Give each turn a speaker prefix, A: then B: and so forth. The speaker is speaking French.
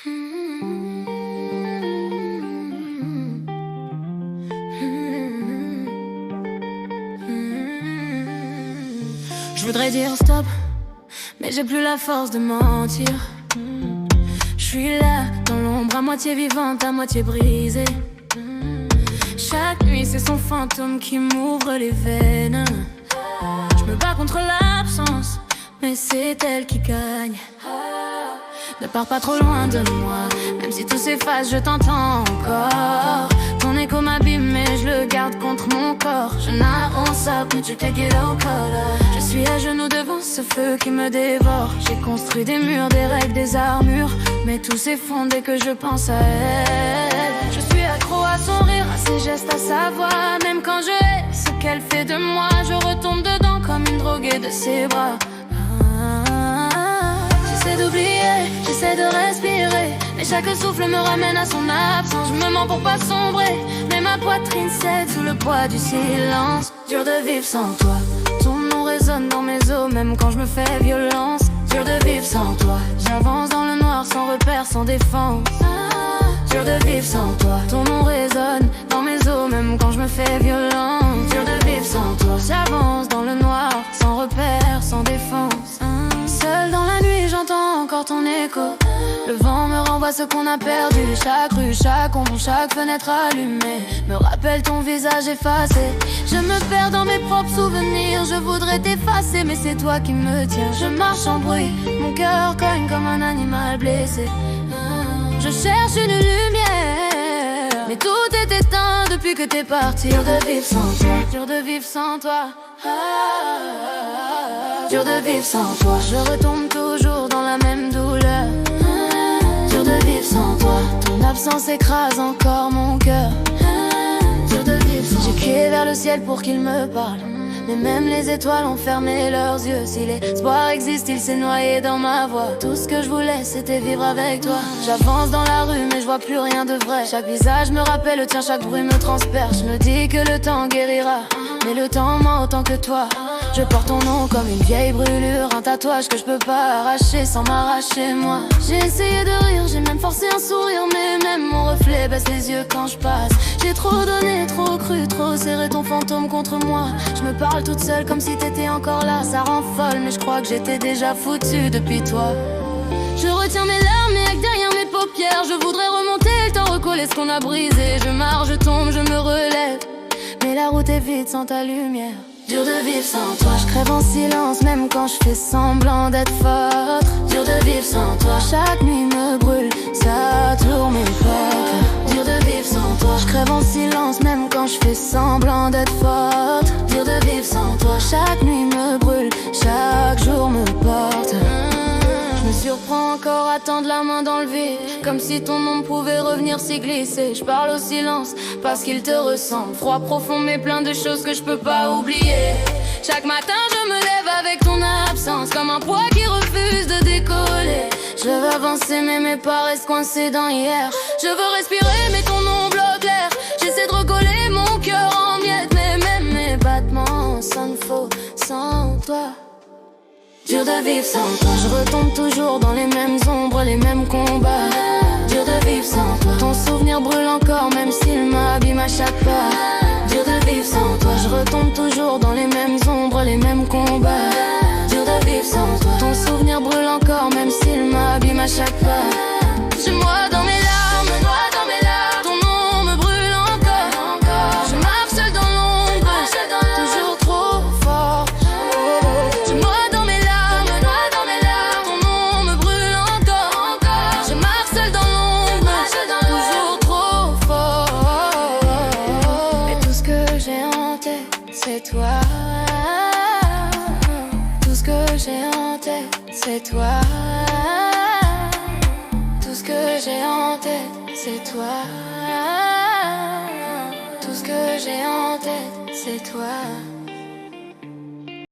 A: Je voudrais dire stop, mais j'ai plus la force de mentir. Je suis là, dans l'ombre, à moitié vivante, à moitié brisée. Chaque nuit, c'est son fantôme qui m'ouvre les veines. Je me bats contre l'absence, mais c'est elle qui gagne. Ne pars pas trop loin de moi, même si tout s'efface, je t'entends encore. Ton écho m'abîme, mais je le garde contre mon corps. Je n'arrête ça, but you take it all color. Je suis à genoux devant ce feu qui me dévore. J'ai construit des murs, des règles, des armures, mais tout s'effondre dès que je pense à elle. Je suis accro à son rire, à ses gestes, à sa voix. Même quand je hais ce qu'elle fait de moi, je retombe dedans comme une droguée de ses bras. J'essaie d'oublier, j'essaie de respirer, mais chaque souffle me ramène à son absence. Je me mens pour pas sombrer, mais ma poitrine cède sous le poids du silence. Dur de vivre sans toi, ton nom résonne dans mes os, même quand je me fais violence. Dur de vivre sans toi, j'avance dans le noir sans repère, sans défense. Dur de vivre sans toi, ton nom résonne dans mes os, même quand je me fais violence. Dur de vivre sans toi, j'avance dans le noir sans repère, sans défense. Seul dans la nuit, j'entends encore ton écho. Le vent me renvoie ce qu'on a perdu. Chaque rue, chaque ombre, chaque fenêtre allumée me rappelle ton visage effacé. Je me perds dans mes propres souvenirs. Je voudrais t'effacer, mais c'est toi qui me tiens. Je marche en bruit, mon cœur cogne comme un animal blessé. Je cherche une lumière, mais tout est éteint depuis que t'es parti. Dur de vivre sans toi, dur de vivre sans toi. Dur de vivre sans toi, je retombe toujours dans la même douleur. Dur de vivre sans toi, ton absence écrase encore mon cœur. Dur de vivre sans toi. J'ai crié vers le ciel pour qu'il me parle, mais même les étoiles ont fermé leurs yeux. Si l'espoir existe, il s'est noyé dans ma voix. Tout ce que je voulais, c'était vivre avec toi. J'avance dans la rue, mais je vois plus rien de vrai. Chaque visage me rappelle le tien, chaque bruit me transperce. Je me dis que le temps guérira, mais le temps ment autant que toi. Je porte ton nom comme une vieille brûlure, un tatouage que je peux pas arracher sans m'arracher moi. J'ai essayé de rire, j'ai même forcé un sourire, mais même mon reflet baisse les yeux quand je passe. J'ai trop donné, trop cru, trop serré ton fantôme contre moi. Je me parle toute seule comme si t'étais encore là. Ça rend folle, mais je crois que j'étais déjà foutue depuis toi. Je retiens mes larmes et avec derrière mes paupières, je voudrais remonter le temps, recoller ce qu'on a brisé. Je marche, je tombe, je me relève, mais la route est vide sans ta lumière. Dur de vivre sans toi, je crève en silence même quand je fais semblant d'être forte. Dur de vivre sans toi, chaque nuit me brûle, ça tourne mes portes. Dur de vivre sans toi, je crève en silence même quand je fais semblant d'être forte. Dur de vivre sans toi, chaque nuit me brûle, chaque jour me porte. Je me surprends encore à tendre la main dans le vide, comme si ton nom pouvait revenir s'y glisser. Je parle au silence parce qu'il te ressemble, froid profond mais plein de choses que je peux pas oublier. Chaque matin je me lève avec ton absence, comme un poids qui refuse de décoller. Je veux avancer mais mes pas restent coincés dans hier. Je veux respirer mais ton nom bloque l'air. J'essaie de recoller mon cœur en miettes, mais même mes battements sonnent faux sans toi. Dur de vivre sans toi, je retombe toujours dans les mêmes ombres, les mêmes combats. Dur de vivre sans toi, ton souvenir brûle encore même s'il m'abîme à chaque pas. Dur de vivre sans toi, je retombe toujours dans les mêmes ombres, les mêmes combats. Dur de vivre sans toi, ton souvenir brûle encore même s'il m'abîme à chaque pas. Je moi dans mes larmes, noie dans mes larmes, ton nom me brûle encore. Je marche seule dans l'ombre, toujours trop fort. Je moi dans mes larmes, noie dans mes larmes, ton nom me brûle encore. Je marche seule dans l'ombre, toujours trop fort. Mais tout ce que j'ai en tête, c'est toi. Tout ce que j'ai en tête, c'est toi. Tout ce que j'ai en tête, c'est toi. Tout ce que j'ai en tête, c'est toi.